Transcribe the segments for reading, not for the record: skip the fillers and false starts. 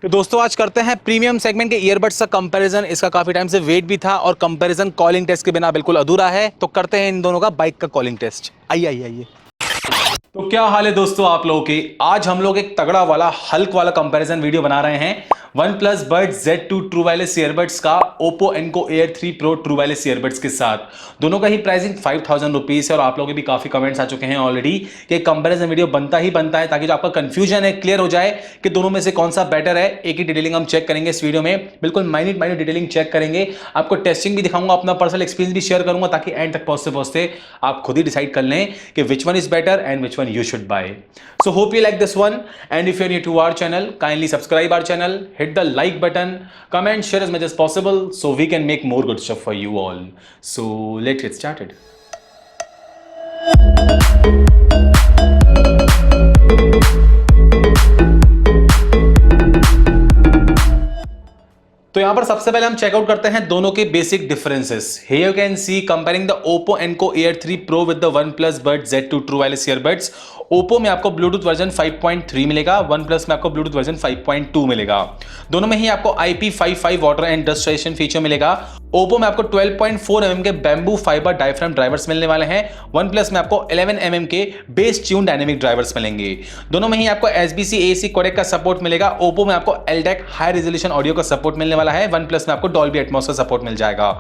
तो दोस्तों आज करते हैं प्रीमियम सेगमेंट के ईयरबड्स का कंपैरिजन। इसका काफी टाइम से वेट भी था और कंपैरिजन कॉलिंग टेस्ट के बिना बिल्कुल अधूरा है। तो करते हैं इन दोनों का बाइक का कॉलिंग टेस्ट। आइए आइए आइए। तो क्या हाल है दोस्तों आप लोगों के। आज हम लोग एक तगड़ा वाला हल्क वाला कंपैरिजन वीडियो बना रहे हैं वन प्लस बड Z2 ट्रू वायरलेस ईयरबड्स का Oppo Enco Air 3 pro true wireless earbuds के साथ। दोनों का ही प्राइसिंग 5000 रुपीज है और आप लोगों के भी काफी कमेंट्स आ चुके हैं ऑलरेडी कि कंपैरिजन वीडियो बनता ही बनता है ताकि जो आपका कंफ्यूजन है क्लियर हो जाए कि दोनों में से कौन सा बेटर है। एक ही डिटेलिंग हम चेक करेंगे इस वीडियो में, बिल्कुल माइन्यूट माइन्यूट डिटेलिंग चेक करेंगे। आपको टेस्टिंग भी दिखाऊंगा, अपना पर्सनल एक्सपीरियंस भी शेयर करूंगा ताकि एंड तक पहुंचते पहुंचते आप खुद ही डिसाइड कर लें कि which one is better and which one you should buy. So hope you like this one, and if you're new to our channel, kindly subscribe our channel, hit the like button, comment, share as much as possible so we can make more good stuff for you all. So let's get started. तो यहां पर सबसे पहले हम checkout करते हैं दोनों के basic differences. Here you can see comparing the Oppo Enco Air 3 Pro with the OnePlus Bud Z2 True Wireless Earbuds। Oppo में आपको ब्लूटूथ वर्जन 5.3 मिलेगा, OnePlus में आपको ब्लूटूथ वर्जन 5.2 मिलेगा। दोनों में ही आपको IP55 water and dust resistant feature मिलेगा। Oppo में आपको 12.4 mm के बैम्बू फाइबर डायफ्राम ड्राइवर्स मिलने वाले हैं। OnePlus में आपको 11 mm के बेस ट्यून डायनेमिक ड्राइवर्स मिलेंगे। दोनों में ही आपको SBC AC कोडेक का सपोर्ट मिलेगा। Oppo में आपको LDAC हाई रेजोल्यूशन ऑडियो का सपोर्ट मिलने वाला है। OnePlus में आपको डॉल्बी एटमॉस का सपोर्ट मिल जाएगा।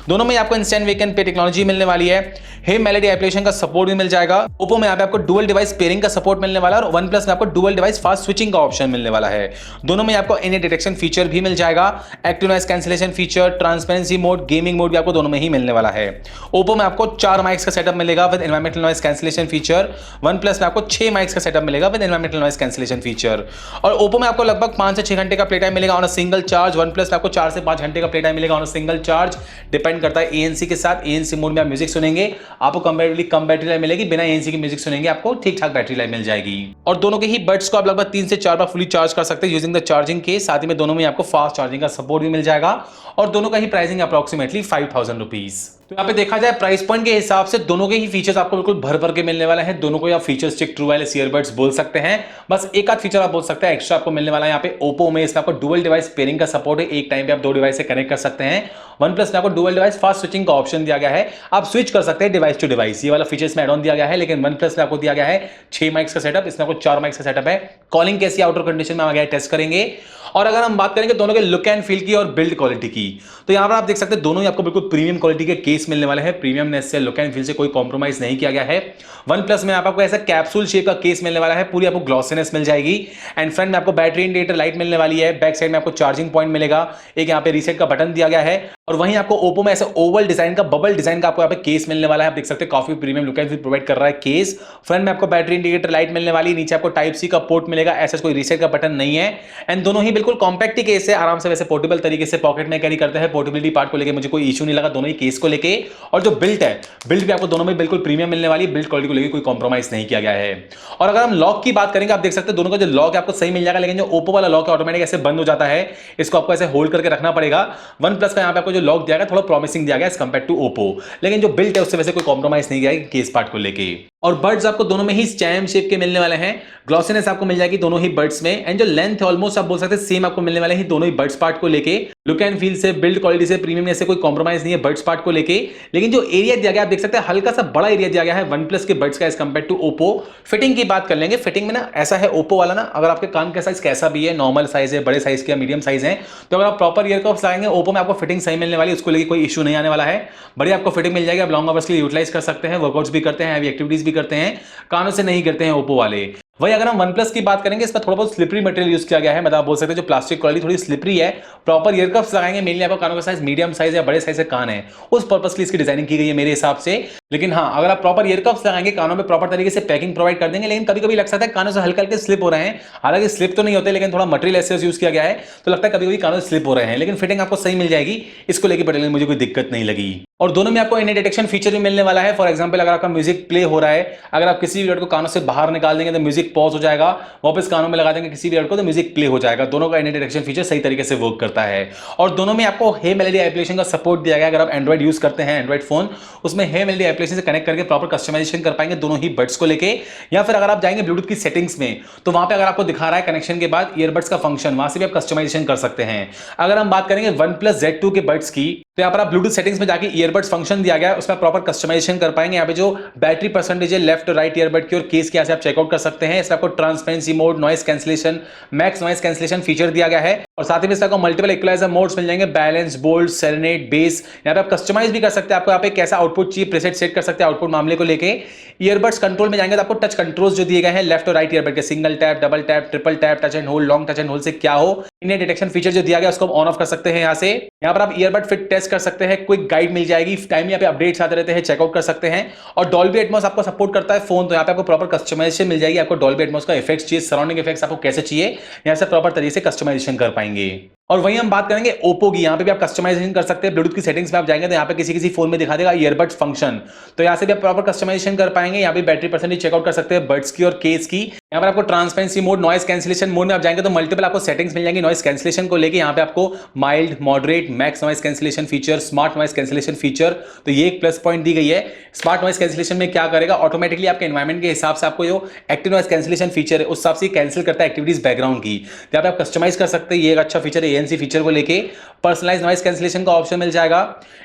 दोनों में आपको इंस्टेंट वेक एंड पे टेक्नोलॉजी मिलने वाली है। हे मेलोडी एप्लीकेशन का सपोर्ट भी मिल जाएगा। Oppo में आपको डुअल डिवाइस पेयरिंग का सपोर्ट मिलने वाला है और OnePlus में आपको डुअल डिवाइस फास्ट स्विचिंग का ऑप्शन मिलने वाला है। दोनों में आपको एनी डिटेक्शन फीचर भी मिल जाएगा। Active noise cancellation feature, transparency mode, gaming mode भी आपको दोनों में ही मिलने वाला है। Oppo में आपको 4 माइक्स का सेटअप मिलेगा with environmental noise cancellation feature. OnePlus में आपको 6 माइक्स का सेटअप मिलेगा with environmental noise cancellation feature. और Oppo में आपको लगभग 5 से 6 घंटे का प्ले टाइम मिलेगा on a single charge. OnePlus में आपको 4 से 5 घंटे का प्ले टाइम मिलेगा on a single charge. Depend करता है ANC के साथ। ANC मोड में आप म्यूजिक सुनेंगे, आपको कंपैरेटिवली कम बैटरी लाइफ मिलेगी। बिना ANC की म्यूजिक सुनेंगे आपको ठीक ठाक बैटरी लाइफ मिल जाएगी। और दोनों के ही बड्स को आप लगभग 3 से 4 बार फुली चार्ज कर सकते हैं यूजिंग द चार्जिंग के। साथ ही में दोनों में आपको फास्ट चार्जिंग का सपोर्ट भी मिल जाएगा और दोनों का ही प्राइसिंग अप्रोक्सीमेटली 5000 रुपीज। तो यहाँ पे देखा जाए प्राइस पॉइंट के हिसाब से दोनों के ही फीचर्स आपको बिल्कुल भर भर के मिलने वाला है। दोनों को आप feature stick true wireless earbuds बोल सकते हैं। बस एक आध फीचर आप बोल सकते हैं एक्स्ट्रा आपको मिलने वाला है। यहाँ पे Oppo में इसमें आपको डुअल डिवाइस पेयरिंग का सपोर्ट है। एक टाइम पे आप 2 डिवाइस से कनेक्ट कर सकते हैं। OnePlus में आपको डुअल डिवाइस फास्ट स्विचिंग का ऑप्शन दिया गया है। आप स्विच कर सकते हैं डिवाइस टू डिवाइस। ये वाला फीचर इसमें एड ऑन दिया गया है। लेकिन OnePlus में आपको दिया गया है 6 माइक्स का सेटअप, इसमें आपको 4 माइक्स का सेटअप है। कॉलिंग कैसी आउटर कंडीशन में आगे टेस्ट करेंगे। और अगर हम बात करेंगे दोनों के लुक एंड फील की और बिल्ड क्वालिटी की, तो यहां पर आप देख सकते हैं दोनों ही आपको बिल्कुल प्रीमियम क्वालिटी के केस मिलने वाले हैं। प्रीमियमनेस से, लुक एंड फील से कोई कॉम्प्रोमाइज नहीं किया गया है। OnePlus में आपको ऐसा कैप्सूल शेप का केस मिलने वाला है, पूरी आपको ग्लॉसीनेस मिल जाएगी। एंड फ्रंट में आपको बैटरी इंडिकेटर लाइट मिलने वाली है। बैक साइड में आपको चार्जिंग पॉइंट मिलेगा। एक यहाँ पे रीसेट का बटन दिया गया है। और वहीं आपको Oppo में ऐसे ओवल डिजाइन का, बबल डिजाइन का आपको यहाँ पे केस मिलने वाला है। आप देख सकते हैं काफी premium look and feel provide कर रहा है केस। फ्रंट में आपको बैटरी इंडिकेटर लाइट मिलने वाली है। नीचे आपको टाइप सी का पोर्ट मिलेगा। ऐसा कोई रीसेट का बटन नहीं है। एंड दोनों ही बिल्कुल कॉम्पैक्ट केस है, आराम से वैसे पोर्टेबल तरीके से पॉकेट में कैरी करते हैं। पोर्टेबिलिटी पार्ट को लेकर मुझे कोई इशू नहीं लगा दोनों ही केस को लेके। और जो बिल्ट है, बिल्ट भी आपको दोनों में बिल्कुल प्रीमियम मिलने वाली है। बिल्ट क्वालिटी को लेकर कोई कॉम्प्रोमाइज नहीं किया गया है। और अगर हम लॉक की बात करेंगे, आप देख सकते हैं दोनों का जो लॉक है आपको सही मिल जाएगा। लेकिन जो Oppo वाला लॉक है ऑटोमेटिक ऐसे बंद हो जाता है, इसको आपको ऐसे होल्ड करके रखना पड़ेगा। OnePlus का यहाँ पे आपको जो लॉक दिया गया थोड़ा प्रॉमिसिंग दिया गया एज कंपेयर टू Oppo। लेकिन जो बिल्ट है उससे वैसे कोई कॉम्प्रोमाइज नहीं किया केस पार्ट को लेके। और बर्ड्स आपको दोनों में ही स्टैम शेप के मिलने वाले हैं। ग्लॉसीनेस आपको मिल जाएगी दोनों ही बर्ड्स में। एंड जो लेंथ है ऑलमोस्ट आप बोल सकते हैं सेम आपको मिलने वाले हैं दोनों ही बर्ड्स पार्ट को लेके। लुक एंड फील से, बिल्ड क्वालिटी से, प्रीमियम से कोई कॉम्प्रोमाइज नहीं है बर्ड्स पार्ट को लेके। लेकिन जो एरिया दिया गया आप देख सकते हैं हल्का सा बड़ा एरिया दिया गया है OnePlus के बर्ड्स का as compared to Oppo। Fitting की बात कर लेंगे, फिटिंग में ना ऐसा है Oppo वाला ना, अगर आपके कान का साइज कैसा भी है, नॉर्मल साइज है, बड़े साइज के, मीडियम साइज है, तो अगर आप प्रॉपर ईयर कप्स लगाएंगे Oppo में आपको फिटिंग सही मिलने वाली है। उसको लेके कोई इशू नहीं आने वाला है। बढ़िया आपको फिटिंग मिल जाएगी। आप लॉन्ग आवर्स के लिए यूटिलाइज कर सकते हैं, वर्कआउट्स भी करते हैं, हैवी एक्टिविटीज भी करते हैं। कानों से नहीं करते हैं Oppo वाले। वही अगर हम OnePlus की बात करेंगे, इसमें थोड़ा बहुत स्लिपरी मटेरियल यूज किया गया है। मतलब आप बोल सकते हैं जो प्लास्टिक क्वालिटी थोड़ी स्लिपरी है। प्रॉपर ईयर कप्स लगाएंगे, मेनली आपको कानों का साइज मीडियम साइज या बड़े साइज के कान है, उस पर्पस के लिए इसकी डिजाइनिंग की गई है मेरे हिसाब से। लेकिन हाँ, अगर आप प्रॉपर ईयर कप्स लगाएंगे, कानों में प्रॉपर तरीके से पैकिंग प्रोवाइड कर देंगे। लेकिन कभी कभी लग सकता है कानों से हल्के हल्के स्लिप हो रहे हैं। हालांकि स्लिप तो नहीं होते, लेकिन थोड़ा मटेरियल ऐसे यूज किया गया है तो लगता है कभी कभी कानों से स्लिप हो रहे हैं। लेकिन फिटिंग आपको सही मिल जाएगी। इसको लेकर मुझे कोई दिक्कत नहीं लगी। और दोनों में आपको एनी डिटेक्शन फीचर भी मिलने वाला है। फॉर एग्जांपल अगर आपका म्यूजिक प्ले हो रहा है, अगर आप किसी भी वर्ड को कानों से बाहर निकाल देंगे तो म्यूजिक पॉज हो जाएगा, वापस कानों में लगा देंगे किसी भी वर्ड को तो म्यूजिक प्ले हो जाएगा। दोनों का एनी डिटेक्शन फीचर सही तरीके से वर्क करता है। और दोनों में आपको हे मेलोडी एप्लीकेशन का सपोर्ट दिया गया। अगर आप एंड्रॉइड यूज करते हैं, एंड्रॉइड फोन, उसमें हे मेलोडी एप्लीकेशन से कनेक्ट करके प्रॉपर कस्टमाइजेशन कर पाएंगे दोनों ही बड्स को लेके। या फिर अगर आप जाएंगे ब्लूटूथ की सेटिंग्स में, तो वहां पे अगर आपको दिखा रहा है कनेक्शन के बाद ईयरबड्स का फंक्शन, वहां से भी आप कस्टमाइजेशन कर सकते हैं। अगर हम बात करेंगे OnePlus Z2 के बड्स की, तो यहाँ पर आप ब्लूटूथ सेटिंग्स में जाके ईयरबड्स फंक्शन दिया गया है, उसमें प्रॉपर कस्टमाइजेशन कर पाएंगे। यहाँ पे जो बैटरी परसेंटेज है लेफ्ट और राइट ईयरबड की और केस की, यहाँ से आप चेकआउट कर सकते हैं। इसमें आपको transparency mode, noise cancellation, max noise cancellation feature दिया गया है। और साथ ही में इसमें मल्टीपल इक्वलाइजर मोड्स मिल जाएंगे, बैलेंस, बोल्ड, सेरेनेट, बेस। यहाँ पे आप कस्टमाइज भी कर सकते हैं, आपको यहाँ पे कैसा आउटपुट चाहिए प्रीसेट सेट कर सकते हैं आउटपुट मामले को लेके। ईयरबड्स कंट्रोल में जाएंगे तो आपको टच कंट्रोल्स जो दिए गए हैं लेफ्ट और राइट ईयरबड के, single tap, double tap, triple tap, touch and hold, long touch and hold से क्या हो, इन्हें डिटेक्शन फीचर जो दिया गया उसको ऑन ऑफ कर सकते हैं। यहाँ से यहाँ पर आप ईयरबड फिट टेस्ट कर सकते हैं, क्विक गाइड मिल जाएगी, टाइम यहाँ पे अपडेट्स आते रहते हैं, चेकआउट कर सकते हैं। और डॉल्बी एटमॉस आपको सपोर्ट करता है फोन, तो यहाँ पे आपको प्रॉपर कस्टमाइजेशन मिल जाएगी। आपको डॉल्बी एटमॉस का इफेक्ट्स चाहिए, सराउंडिंग इफेक्ट्स आपको कैसे चाहिए, यहाँ से प्रॉपर तरीके से कस्टमाइजेशन कर पाएंगे। और वहीं हम बात करेंगे ओप्पो की, यहाँ पे भी आप कस्टमाइजेशन कर सकते हैं। ब्लूटूथ की सेटिंग्स में आप जाएंगे तो यहाँ पे किसी फोन में दिखा देगा ईयरबड्स फंक्शन, तो यहाँ से भी आप प्रॉपर कस्टमाइजेशन कर पाएंगे। यहाँ पे बैटरी परसेंटेज चेकआउट कर सकते हैं बड्स की और केस की। यहाँ पर आपको transparency mode, noise cancellation mode में आप जाएंगे तो मल्टीपल आपको सेटिंग्स मिल जाएंगी नॉइस कैंसिलेशन को लेके। यहाँ पे आपको mild, moderate, max noise cancellation feature, smart noise cancellation feature, तो ये एक प्लस पॉइंट दी गई है। स्मार्ट नॉइस कैंसिलेशन में क्या करेगा, ऑटोमेटिकली आपके एनवायरमेंट के हिसाब से आपको जो एक्टिव नॉइस कैंसिलेशन फीचर है उस हिसाब से कैंसिल करता है एक्टिविटीज बैकग्राउंड की। यहाँ पे आप कस्टमाइज कर सकते हैं, ये एक अच्छा फीचर है ANC फीचर को लेके। पर्सनलाइज नॉइस कैंसिलेशन का ऑप्शन मिल जाएगा।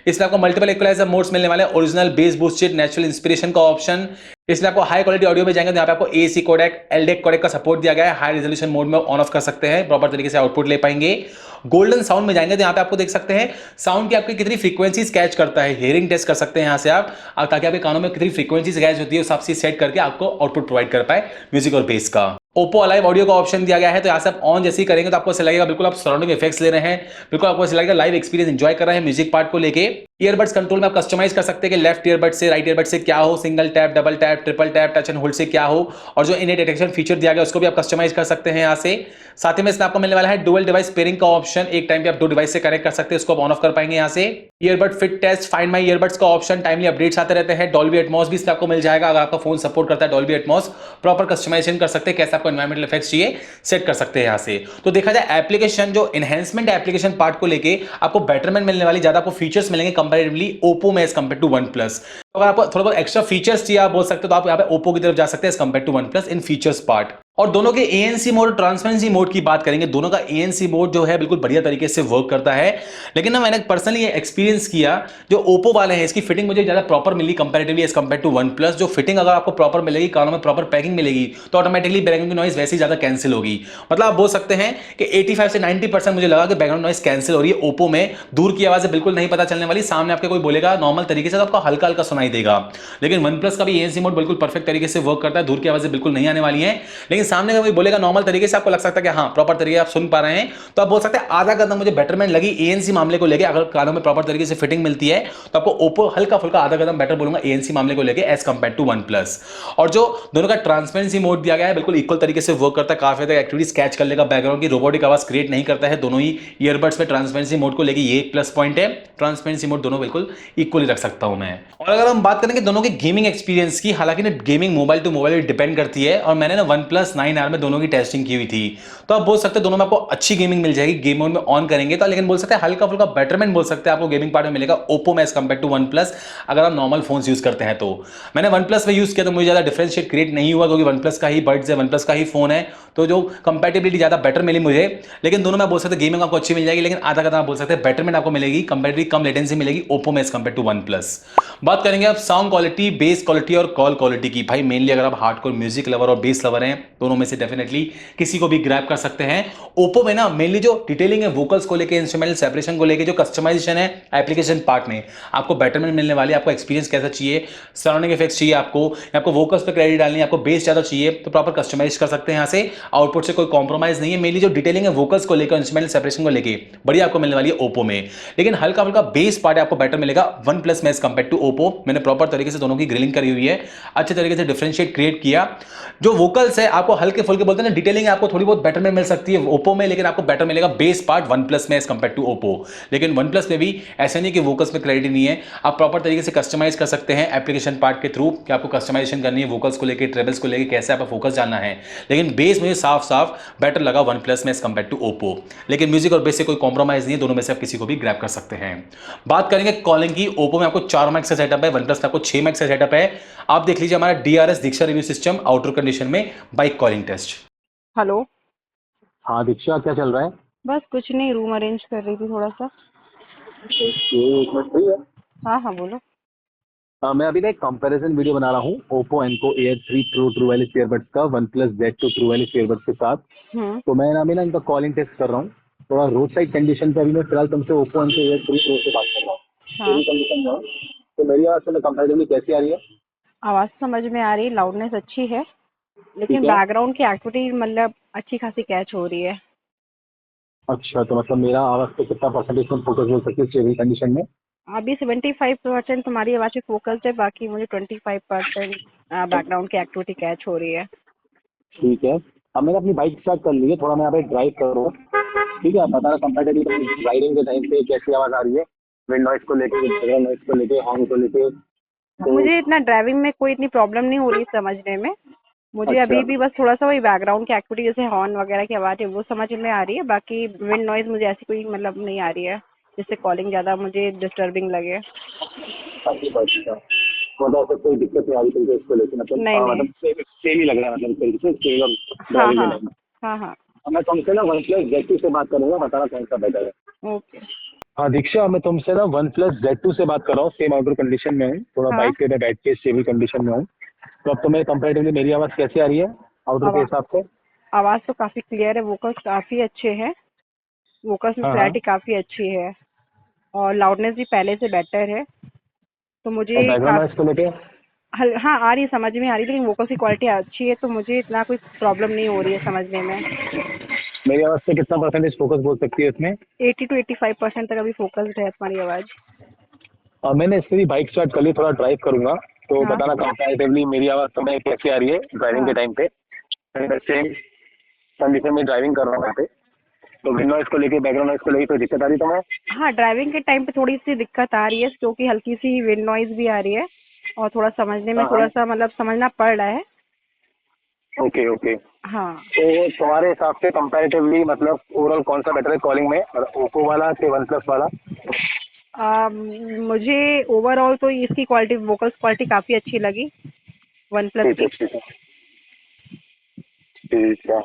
इसमें आपको मल्टीपल इक्वलाइजर मोड्स मिलने वाले हैं, original, base boosted, natural inspiration का ऑप्शन। इसलिए आपको हाई क्वालिटी ऑडियो में जाएंगे तो यहाँ पे आपको AC कोडेक, LDAC कोडेक का सपोर्ट दिया गया है। हाई रेजोल्यूशन मोड में ऑन ऑफ कर सकते हैं, प्रॉपर तरीके से आउटपुट ले पाएंगे। गोल्डन साउंड में जाएंगे तो यहाँ पे आपको देख सकते हैं साउंड की आपकी कितनी फ्रीक्वेंसीज कैच करता है, हियरिंग टेस्ट कर सकते हैं यहाँ से आप, ताकि आपके कानों में कितनी फ्रीक्वेंसीज कैच होती है उस हिसाब से सेट करके आपको आउटपुट प्रोवाइड कर पाए म्यूजिक और बेस का। ओप्पो अलाइव ऑडियो का ऑप्शन दिया गया है, तो यहाँ से आप ऑन जैसे ही करेंगे तो आपको ऐसा लगेगा बिल्कुल आप सराउंडिंग इफेक्ट्स ले रहे हैं, बिल्कुल आपको ऐसा लगेगा लाइव एक्सपीरियंस एंजॉय कर रहे हैं म्यूजिक पार्ट को लेके। ईयरबड्स कंट्रोल में आप कस्टमाइज कर सकते हैं कि लेफ्ट ईयरबड से राइट ईयरबड से क्या हो, single tap, double tap, triple tap, touch and hold से क्या हो। और जो इन्हें डिटेक्शन फीचर दिया गया उसको भी आप कस्टमाइज कर सकते हैं यहाँ से। साथ ही में इसमें आपको मिलने वाला है डुअल डिवाइस पेयरिंग का ऑप्शन, एक टाइम पे आप दो डिवाइस से कनेक्ट कर सकते हैं, उसको आप ऑन ऑफ कर पाएंगे यहाँ से। Earbud fit test, find my earbuds का ऑप्शन, टाइमली अपडेट्स आते रहते हैं। डॉल्बी एटमॉस भी इसमें आपको मिल जाएगा, अगर आपका फोन सपोर्ट करता है डॉल्बी एटमॉस, प्रॉपर कस्टमाइजेशन कर सकते हैं, कैसे आपको एनवायरमेंटल इफेक्ट्स चाहिए सेट कर सकते हैं यहाँ से। तो देखा जाए एप्लीकेशन जो एनहेंसमेंट एप्लीकेशन पार्ट को लेके आपको बेटरमेंट मिलने वाली, ज्यादा आपको फीचर्स मिलेंगे कंपैरेटिवली ओप्पो में एज कंपेयर टू OnePlus। अगर आपको थोड़ा बहुत एक्स्ट्रा फीचर्स चाहिए आप बोल सकते हो तो आप यहाँ पे ओप्पो की तरफ जा सकते हैं as compared to OnePlus in features part. और दोनों के ANC मोड और ट्रांसपेरेंसी मोड की बात करेंगे, दोनों का ANC मोड जो है बिल्कुल बढ़िया तरीके से वर्क करता है। लेकिन ना मैंने पर्सनली ये एक्सपीरियंस किया, जो ओप्पो वाले हैं इसकी फिटिंग मुझे ज्यादा प्रॉपर मिली comparatively as compared to OnePlus। जो फिटिंग अगर आपको प्रॉपर मिलेगी, कानों में प्रॉपर पैकिंग मिलेगी, तो ऑटोमेटिकली बैकग्राउंड की नॉइज वैसे ही ज्यादा कैंसिल होगी। मतलब आप बोल सकते हैं कि 85 से 90% मुझे लगा कि बैकग्राउंड नॉइज कैंसिल हो रही है ओप्पो में। दूर की आवाज बिल्कुल नहीं पता चलने वाली, सामने आपके कोई बोलेगा नॉर्मल तरीके से तो आपको हल्का हल्का सुनाई देगा। लेकिन OnePlus का भी ANC मोड बिल्कुल परफेक्ट तरीके से वर्क करता है, दूर की आवाजें बिल्कुल नहीं आने वाली हैं। लेकिन सामने का कोई बोलेगा नॉर्मल तरीके से, आपको लग सकता है कि हाँ प्रॉपर तरीके आप सुन पा रहे हैं, तो आप बोल सकते हैं आधा कदम मुझे बेटरमेंट लगी ANC मामले को लेके। अगर कानों में प्रॉपर तरीके से फिटिंग मिलती है तो आपको ओप्पो हल्का फुल्का आधा कदम बेटर बोलूंगा ANC मामले को लेके एज कंपेयर टू OnePlus। और जो दोनों का ट्रांसपेरेंसी मोड दिया गया है बिल्कुल इक्वल तरीके से वर्क करता है, काफी ज्यादा एक्टिविटीज कैच कर लेगा, बैकग्राउंड की रोबोटिक आवाज क्रिएट नहीं करता है दोनों ही ईयरबड्स में ट्रांसपेरेंसी मोड को लेके, ये एक प्लस पॉइंट है। ट्रांसपेरेंसी मोड दोनों बिल्कुल इक्वली रख सकता हूं मैं। और अगर हम बात करेंगे दोनों के गेमिंग एक्सपीरियंस की, हालांकि ना gaming mobile to mobile depend करती है, और मैंने ना OnePlus 9R में दोनों की टेस्टिंग की हुई थी, तो आप बोल सकते हैं दोनों में आपको अच्छी गेमिंग मिल जाएगी गेम मोड में ऑन करेंगे तो। लेकिन बोल सकते हैं हल्का फुल्का बेटरमेंट बोल सकते हैं आपको गेमिंग पार्ट में मिलेगा ओप्पो में एज कंपेयर टू OnePlus, अगर आप नॉर्मल फोन यूज करते हैं तो। मैंने OnePlus में यूज किया तो मुझे ज्यादा डिफरेंशिएट क्रिएट नहीं हुआ, क्योंकि OnePlus का ही बड्स है, OnePlus का ही फोन है, तो जो कंपैटिबिलिटी ज्यादा बेटर मिली मुझे। लेकिन दोनों में बोल सकते हैं गेमिंग आपको अच्छी मिल जाएगी, लेकिन आधा कदम आप बोल सकते हैं बेटरमेंट आपको मिलेगी, कंपैरेटिवली कम लेटेंसी मिलेगी ओप्पो में एज कंपेयर टू OnePlus। बात करेंगे आप साउंड क्वालिटी, बेस क्वालिटी और कॉल क्वालिटी की। भाई मेनली अगर आप हार्डकोर म्यूजिक लवर और बेस लवर हैं, दोनों में से डेफिनेटली किसी को भी ग्रैब कर सकते हैं। ओप्पो में ना मेनली जो डिटेलिंग है वोकल्स को लेके, इंस्ट्रूमेंटल सेपरेशन को लेके, जो कस्टमाइजेशन है एप्लीकेशन पार्ट में, आपको बेटरमेंट मिलने वाली है। आपको एक्सपीरियंस कैसा चाहिए, सराउंडिंग इफेक्ट्स चाहिए आपको वोकल्स पे क्रेडिट डालनी है, आपको बेस ज्यादा चाहिए तो प्रॉपर कस्टमाइज कर सकते हैं यहाँ से। आउटपुट से कोई कॉम्प्रोमाइज नहीं है। मेनली जो डिटेलिंग है वोकल्स को लेकर, इंस्ट्रूमेंटल सेपरेशन को लेके बढ़िया आपको मिलने वाली है ओप्पो में। लेकिन हल्का फुल्का बेस पार्ट आपको बेटर मिलेगा OnePlus में एज कंपेयर टू ओप्पो। मैंने प्रॉपर तरीके से दोनों की ग्रिलिंग करी हुई है, अच्छे तरीके से डिफरेंशिएट क्रिएट किया। जो वोकल्स है आपको हल्के फुल्के बोलते हैं ना, डिटेलिंग आपको थोड़ी बहुत बेटर में मिल सकती है ओप्पो में, लेकिन आपको बेटर मिलेगा बेस पार्ट वन प्लस में एज कम्पेयर टू ओप्पो। लेकिन वन प्लस में भी ऐसा नहीं कि वोकल्स में क्लैरिटी नहीं है, आप प्रॉपर तरीके से कस्टमाइज कर सकते हैं एप्लीकेशन पार्ट के थ्रू कि आपको कस्टमाइजेशन करनी है वोकल्स को लेकर, ट्रेबल्स को लेकर, कैसे आपका फोकस जाना है। लेकिन बेस मुझे साफ साफ बेटर लगा वन प्लस में एज कम्पेयर टू ओप्पो। लेकिन म्यूजिक और बेस से कोई कॉम्प्रोमाइज नहीं है, दोनों में से आप किसी को भी ग्रैब कर सकते हैं। बात करेंगे कॉलिंग की, ओप्पो में आपको 4 माइक का सेटअप है, वन प्लस में आपको 6 माइक का सेटअप है। आप देख लीजिए हमारा DRS दीक्षा रिव्यू सिस्टम आउटडोर कंडीशन में बाइक कॉलिंग टेस्ट। हेलो। हाँ दीक्षा, क्या चल रहा है? बस कुछ नहीं, रूम अरेंज कर रही थी थोड़ा सा। ये एक मिनट फ्री है? हाँ हाँ बोलो। मैं अभी ना एक कंपैरिजन वीडियो बना रहा हूँ Oppo Enco Air 3 pro true wireless earbuds का OnePlus Z2 true wireless earbuds के साथ। तो मैं अभी ना इनका कॉलिंग टेस्ट कर रहा हूँ थोड़ा रोड साइड कंडीशन पे। अभी मैं फिलहाल तुमसे ओप्पो एनको एयर 3 प्रो से बात कर रहा हूँ। हाँ। कंडीशन में हूँ, तो मेरी आवाज़ में कंपैरेटिवली कैसी आ रही है? आवाज़ समझ में आ रही, लाउडनेस अच्छी है, लेकिन ठीक है। बैकग्राउंड की एक्टिविटी मतलब अच्छी खासी कैच हो रही है। अच्छा, तो मतलब मेरा आवाज़ पे कितना परसेंटेज तुम फोकस हो सकती है स्टेबल कंडीशन में? अभी 75% तुम्हारी आवाज़ पे फोकस्ड है, बाकी मुझे 25% बैकग्राउंड की एक्टिविटी कैच हो रही है। ठीक है। अब मैंने अपनी बाइक स्टार्ट कर ली है, थोड़ा मैं यहाँ पे ड्राइव कर रहा हूँ। ठीक है, आप बताना कंपैरेटिवली राइडिंग के टाइम पे कैसी आवाज़ आ रही है, विंड नॉइस को लेके, बैकग्राउंड नॉइस को लेके, हॉर्न को लेके। मुझे इतना ड्राइविंग में कोई इतनी प्रॉब्लम नहीं हो रही समझने में। मुझे अच्छा। अभी भी बस थोड़ा सा वही बैकग्राउंड की एक्टिविटी जैसे हॉर्न वगैरह की आवाज़ है वो समझ में आ रही है, बाकी विंड नॉइज मुझे ऐसी कोई मतलब नहीं आ रही है जिससे कॉलिंग ज़्यादा मुझे डिस्टर्बिंग लगे। अच्छा, मतलब ऐसा कोई दिक्कत नहीं आ रही तुमको इसको लेके? मतलब नहीं नहीं। मतलब सेम ही लग रहा है, मतलब तरीके से सेम हाँ ड्राइविंग के हाँ टाइम। हाँ हाँ। अब मैं तुमसे ना वन प्लस Z2 से बात करूंगा, बताना कौन सा बेटर है। ओके। हाँ दीक्षा, मैं तुमसे ना वन प्लस Z2 से बात कर रहा हूँ। सेम आउटडोर कंडीशन में हूँ, थोड़ा हाँ। बाइक पे मैं बैठ के स्टेबल कंडीशन में हूँ। तो अब तुम्हें कंपेरेटिवली मेरी आवाज़ कैसी आ रही है आउटडोर के आवाज़ हिसाब से? आवाज़ तो काफ़ी क्लियर है, वोकल्स काफ़ी अच्छे हैं, वोकल्स में हाँ हाँ। क्लैरिटी काफ़ी अच्छी है और लाउडनेस भी पहले से बेटर है। तो और मुझे बैकग्राउंड नॉइस को लेके? हाँ आ रही है, समझ में आ रही है, लेकिन वोकल्स की क्वालिटी अच्छी है तो मुझे इतना कोई प्रॉब्लम नहीं हो रही है समझने में। मेरी आवाज़ पे कितना परसेंटेज फोकस बोल सकती है इसमें? 80 to 85% तक अभी फोकस्ड है तुम्हारी आवाज़। और मैंने इससे भी बाइक स्टार्ट कर ली, थोड़ा ड्राइव करूंगा, तो हाँ बताना कंपैरेटिवली मेरी आवाज़ तुम्हें कैसी आ रही है ड्राइविंग के हाँ टाइम पे। सेम कंडीशन में ड्राइविंग कर रहा हूँ यहाँ पे, तो विंड नॉइस को लेके, बैकग्राउंड नॉइस को लेके कोई दिक्कत आ रही तुम्हें? हाँ। ड्राइविंग के टाइम पे थोड़ी सी दिक्कत आ रही है क्योंकि हल्की सी विंड नॉइज भी आ रही है और थोड़ा समझने में हाँ हाँ। थोड़ा सा मतलब समझना पड़ रहा है। Okay okay. हाँ। तो तुम्हारे हिसाब से कंपैरेटिवली मतलब ओवरऑल कौन सा बेटर है कॉलिंग में, ओप्पो वाला कि वन प्लस वाला? मुझे ओवरऑल तो इसकी क्वालिटी, वोकल्स क्वालिटी काफ़ी अच्छी लगी वन प्लस ठीक है की। ठीक है ठीक है।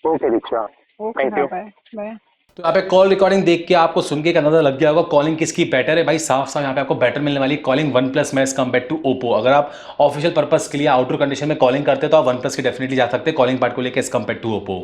Okay Diksha, okay. थैंक हाँ यू। Bye bye. तो यहाँ पे कॉल रिकॉर्डिंग देख के आपको सुन के एक अंदाजा लग गया होगा कॉलिंग किसकी बेटर है। भाई साफ साफ यहाँ पे आपको बेटर मिलने वाली कॉलिंग वन प्लस में एज कम्पेयर टू ओप्पो। अगर आप ऑफिशियल पर्पस के लिए आउटडोर कंडीशन में कॉलिंग करते हैं तो आप वन प्लस की डेफिनेटली जा सकते हैं कॉलिंग पार्ट को लेकर एज कम्पेयर टू ओप्पो।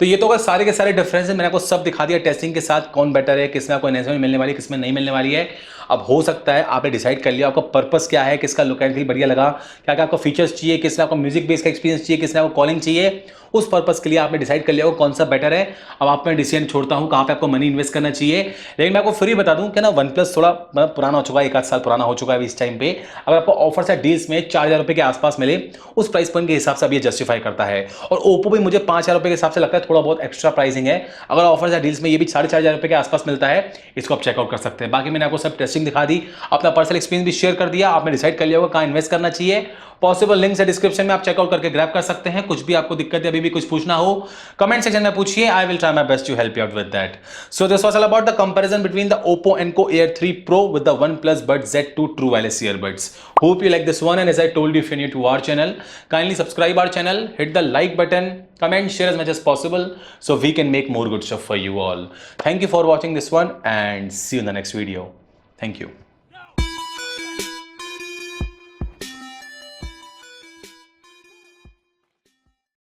तो ये तो अगर सारे के सारे डिफरेंस है, मैंने आपको सब दिखा दिया टेस्टिंग के साथ, कौन बेटर है, किसमें आपको एनहेंसमेंट मिलने वाली है, किसमें नहीं मिलने वाली है। अब हो सकता है आपने डिसाइड कर लिया आपका पर्पस क्या है, किसका लुक एंड फील बढ़िया लगा, क्या क्या आपको फीचर्स चाहिए, किसने आपको म्यूजिक बेस का एक्सपीरियंस चाहिए, किसने आपको कॉलिंग चाहिए, उस पर्पस के लिए आपने डिसाइड कर लिया होगा कौन सा बेटर है। अब आप मैं डिसीजन छोड़ता हूं कहां पे आपको मनी इन्वेस्ट करना चाहिए। लेकिन मैं आपको फ्री बता दूं कि ना वन प्लस थोड़ा मतलब पुराना हो चुका है, 1 आध साल पुराना हो चुका है इस टाइम पे। अगर आपको ऑफर से डील्स में 4,000 रुपए के आसपास मिले, उस प्राइस पॉइंट के हिसाब से अब ये जस्टिफाई करता है। और ओप्पो भी मुझे 5,000 रुपए के हिसाब से लगता है थोड़ा बहुत एक्स्ट्रा प्राइसिंग है। अगर ऑफर से डील्स में ये भी 4,500 रुपए के आसपास मिलता है, इसको आप चेकआउट कर सकते हैं। बाकी मैंने आपको सब टेस्टिंग दिखा दी, अपना पर्सनल एक्सपीरियंस भी शेयर कर दिया, आपने डिसाइड कर लिया होगा कहां इन्वेस्ट करना चाहिए। पॉसिबल लिंक्स है डिस्क्रिप्शन में, आप चेकआउट करके ग्रैब कर सकते हैं। कुछ भी आपको दिक्कत है, अभी भी कुछ पूछना हो कमेंट सेक्शन में पूछिए, I will try my best to help you out with that. So this was all about the comparison between the Oppo Enco Air 3 Pro with the OnePlus Buds Z2 True Wireless Earbuds. Hope you like this one, and as I told you, if you're new to our channel, kindly subscribe our channel, hit the like button, comment, share as much as possible so we can make more good stuff for you all. Thank you for watching this one and see you in the next video. Thank you.